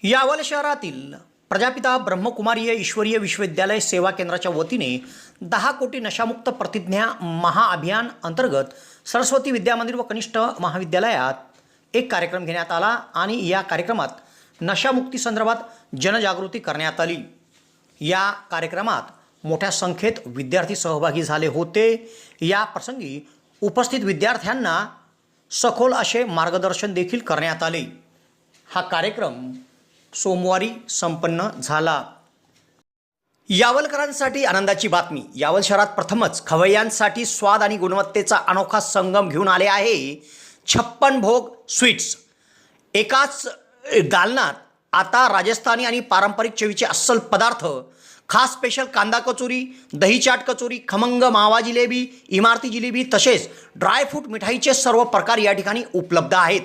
यावल शहरातील प्रजापिता ब्रह्मकुमारीय ईश्वरीय विश्वविद्यालय सेवा केंद्राच्या वतीने 10 कोटी नशामुक्त प्रतिज्ञा महाअभियान अंतर्गत सरस्वती विद्यामंदिर व कनिष्ठ महाविद्यालयात एक कार्यक्रम घेण्यात आला आणि या कार्यक्रमात नशामुक्ती संदर्भात जनजागृती करण्यात आली। या कार्यक्रमात मोठ्या संख्येत विद्यार्थी सहभागी झाले होते। या प्रसंगी उपस्थित विद्यार्थ्यांना सखोल असे मार्गदर्शन देखील करण्यात आले। हा कार्यक्रम सोमवारी संपन्न झाला। यावलकरांसाठी आनंदाची बातमी। यावल शहरात प्रथमच खवय्यांसाठी स्वाद आणि गुणवत्तेचा अनोखा संगम घेऊन आले आहे 56 भोग स्वीट्स। एकाच दालनात आता राजस्थानी आणि पारंपरिक चवीचे अस्सल पदार्थ, खास स्पेशल कांदा कचोरी, दही चाट कचोरी, खमंग मावा जिलेबी, इमारती जिलेबी तसेच ड्रायफ्रूट मिठाईचे सर्व प्रकार या ठिकाणी उपलब्ध आहेत।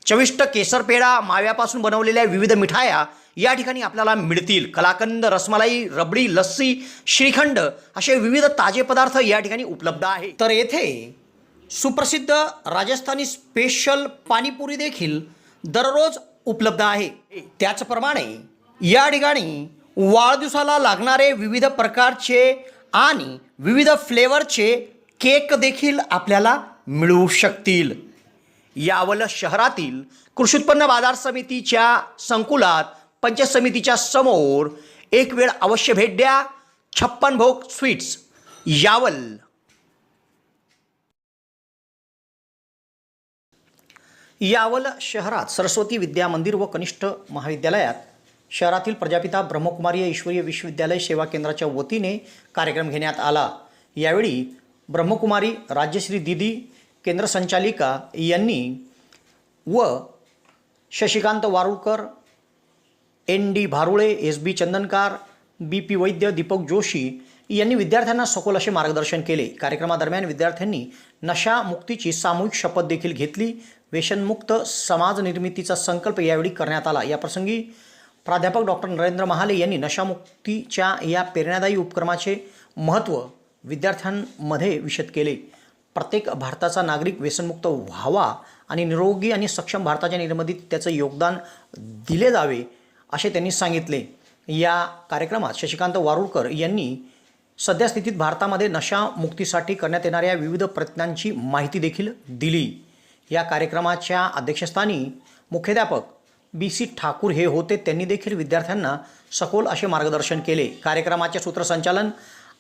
चविष्ट केसर पेढा, माव्यापासून बनवलेल्या विविध मिठाया या ठिकाणी आपल्याला मिळतील। कलाकंद, रसमलाई, रबडी, लस्सी, श्रीखंड असे विविध ताजे पदार्थ या ठिकाणी उपलब्ध आहेत। तर येथे सुप्रसिद्ध राजस्थानी स्पेशल पाणीपुरी देखील दररोज उपलब्ध आहे। त्याचप्रमाणे या ठिकाणी वाढदिवसाला लागणारे विविध प्रकारचे आणि विविध फ्लेवरचे केक देखील आपल्याला मिळू शकतील। यावल शहरातील कृषी उत्पन्न बाजार समितीच्या संकुलात पंचायत समितीच्या समोर एक वेळ अवश्य भेट द्या। 56 भोग स्वीट्स, यावल। यावल शहरात सरस्वती विद्यामंदिर व कनिष्ठ महाविद्यालयात शहरातील प्रजापिता ब्रह्मकुमारीय ईश्वरीय विश्वविद्यालय सेवा केंद्राच्या वतीने कार्यक्रम घेण्यात आला। यावेळी ब्रह्मकुमारी राज्यश्री दीदी केंद्र संचालिका यांनी व शशिकांत वारुळकर, ND भारुळे, SB चंदनकार, BP वैद्य, दीपक जोशी यांनी विद्यार्थ्यांना सखोल असे मार्गदर्शन केले। कार्यक्रमादरम्यान विद्यार्थ्यांनी नशामुक्तीची सामूहिक शपथ देखील घेतली। व्यसनमुक्त समाज निर्मितीचा संकल्प यावेळी करण्यात आला। या प्रसंगी प्राध्यापक डॉक्टर नरेंद्र महाले यांनी नशामुक्तीच्या या प्रेरणादायी उपक्रमाचे महत्त्व विद्यार्थ्यांमध्ये विशद केले। प्रत्येक भारताचा नागरिक व्यसनमुक्त व्हावा आणि निरोगी आणि सक्षम भारताच्या निर्मितीत त्याचं योगदान दिले जावे असे त्यांनी सांगितले। या कार्यक्रमात शशिकांत वारुळकर यांनी सद्यस्थितीत भारतामध्ये नशामुक्तीसाठी करण्यात येणाऱ्या विविध प्रयत्नांची माहिती देखील दिली। या कार्यक्रमाच्या अध्यक्षस्थानी मुख्याध्यापक BC ठाकूर हे होते। त्यांनी देखील विद्यार्थ्यांना सखोल असे मार्गदर्शन केले। कार्यक्रमाचे सूत्रसंचालन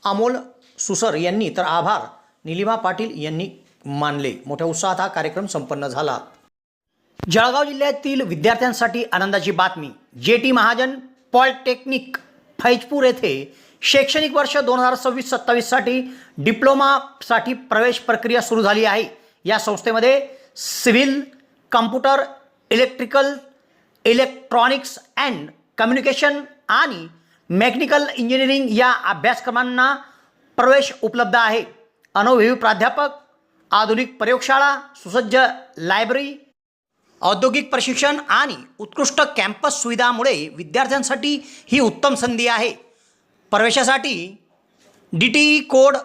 अमोल सुसर यांनी तर आभार निलिमा पाटील यांनी मानले। मोठ्या उत्साहात हा कार्यक्रम संपन्न झाला। जळगाव जिल्ह्यातील विद्यार्थ्यांसाठी आनंदाची बातमी। JT महाजन पॉलिटेक्निक फैजपूर येथे शैक्षणिक वर्ष 2026-27 साठी डिप्लोमासाठी प्रवेश प्रक्रिया सुरू झाली आहे। या संस्थेमध्ये civil, computer, electrical, electronics and communication आणि मेकॅनिकल इंजिनिअरिंग या अभ्यासक्रमांना प्रवेश उपलब्ध आहे। अनुभवी प्राध्यापक, आधुनिक प्रयोगशाळा, सुसज्ज लायब्ररी, औद्योगिक प्रशिक्षण आणि उत्कृष्ट कॅम्पस सुविधांमुळे विद्यार्थ्यांसाठी ही उत्तम संधी आहे। प्रवेशासाठी DTE कोड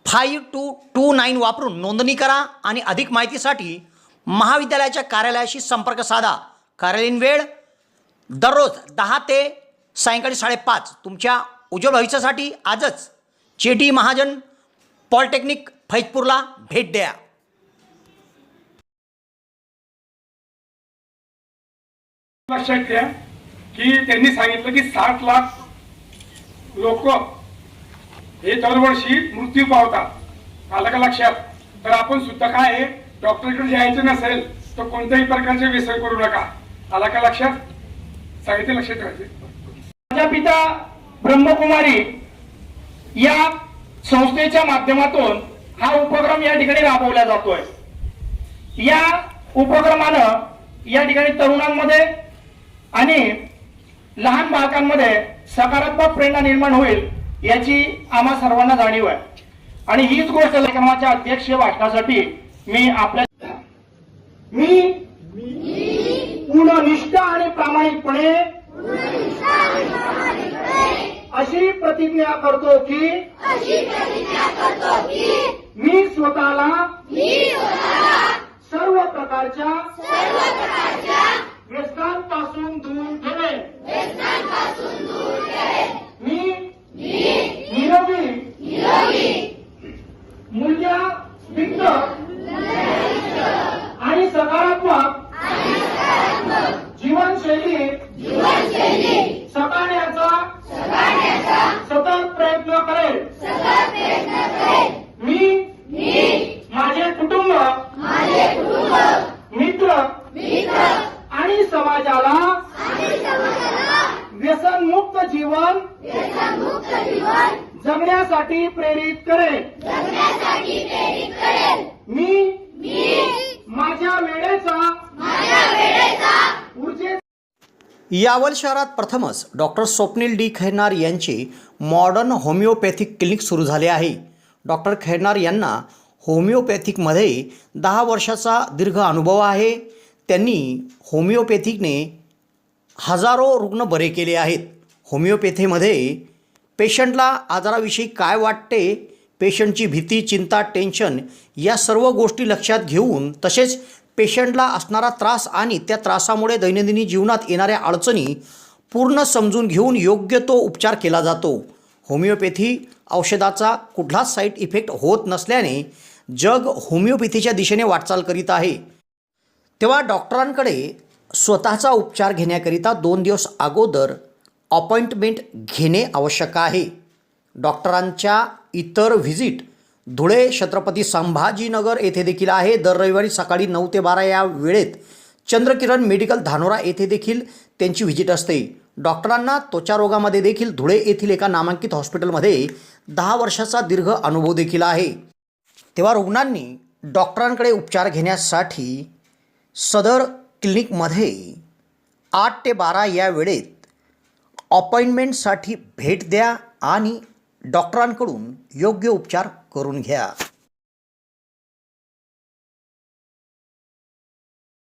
5229 वापरून नोंदणी करा आणि अधिक माहितीसाठी महाविद्यालयाच्या कार्यालयाशी संपर्क साधा। कार्यालयीन वेळ दररोज 10 ते सायंकाळी 5:30। तुमच्या उज्ज्वल भविष्यासाठी आजच JT महाजन पॉलिटेक्निक फैजपूरला भेट द्या। लक्षात घ्या की त्यांनी सांगितलं की 60 लाख लोक हे दरवर्षी मृत्यू पावतात। आलं का लक्षात? तर आपण सुद्धा काय आहे, डॉक्टरकडे जायचं नसेल तर कोणत्याही प्रकारचे व्यसन करू नका। आलं का लक्षात? सांगितलं, लक्षात ठेवायचे। प्रजापिता ब्रह्मकुमारी या संस्थेच्या माध्यमातून हा उपक्रम या ठिकाणी राबवला जातोय। या उपक्रमानं या ठिकाणी तरुणांमध्ये आणि लहान बालकांमध्ये सकारात्मक प्रेरणा निर्माण होईल याची आम्हा सर्वांना जाणीव आहे। आणि हीच गोष्ट कार्यक्रमाच्या अध्यक्ष वाटण्यासाठी मी पूर्ण निष्ठा आणि प्रामाणिकपणे अशी प्रतिज्ञा करतो की मी स्वतःला सर्व प्रकारच्या व्यसनांपासून दूर समाजाला व्यसनमुक्त जीवन जगण्यासाठी प्रेरित करेन. मी माझ्या वेळेचा ऊर्जे यावल शहरात प्रथमच डॉक्टर स्वप्नील डी खैरनार यांचे मॉडर्न होमिओपॅथिक क्लिनिक सुरू झाले आहे. डॉक्टर खैरनार यांना होमिओपॅथिकमध्ये 10 वर्षाचा दीर्घ अनुभव आहे. त्यांनी होमिओपॅथिकने हजारो रुग्ण बरे केले आहेत. होमिओपॅथीमध्ये पेशंटला आजाराविषयी काय वाटते, पेशंटची भीती, चिंता, टेन्शन या सर्व गोष्टी लक्षात घेऊन तसेच पेशंटला असणारा त्रास आणि त्या त्रासामुळे दैनंदिन जीवनात येणाऱ्या अडचणी पूर्ण समजून घेऊन योग्य तो उपचार केला जातो. होमिओपॅथी औषधाचा कुठलाच साईड इफेक्ट होत नसल्याने जग होमिओपॅथीच्या दिशेने वाटचाल करीत आहे. तेव्हा डॉक्टरांकडे स्वतःचा उपचार घेण्याकरिता 2 दिवस अगोदर अपॉइंटमेंट घेणे आवश्यक आहे. डॉक्टरांच्या इतर व्हिजिट धुळे, छत्रपती संभाजीनगर येथे देखील आहे. दर रविवारी सकाळी 9 ते 12 या वेळेत चंद्रकिरण मेडिकल धानोरा येथे देखील त्यांची व्हिजिट असते. डॉक्टरांना त्वचा रोगामध्ये देखील धुळे येथील एका नामांकित हॉस्पिटलमध्ये 10 वर्षाचा दीर्घ अनुभव देखील आहे. तेव्हा रुग्णांनी डॉक्टरांकडे उपचार घेण्यासाठी सदर क्लिनिकमध्ये 8 ते 12 या वेळेत अपॉइंटमेंटसाठी भेट द्या आणि डॉक्टरांकडून योग्य उपचार करून घ्या.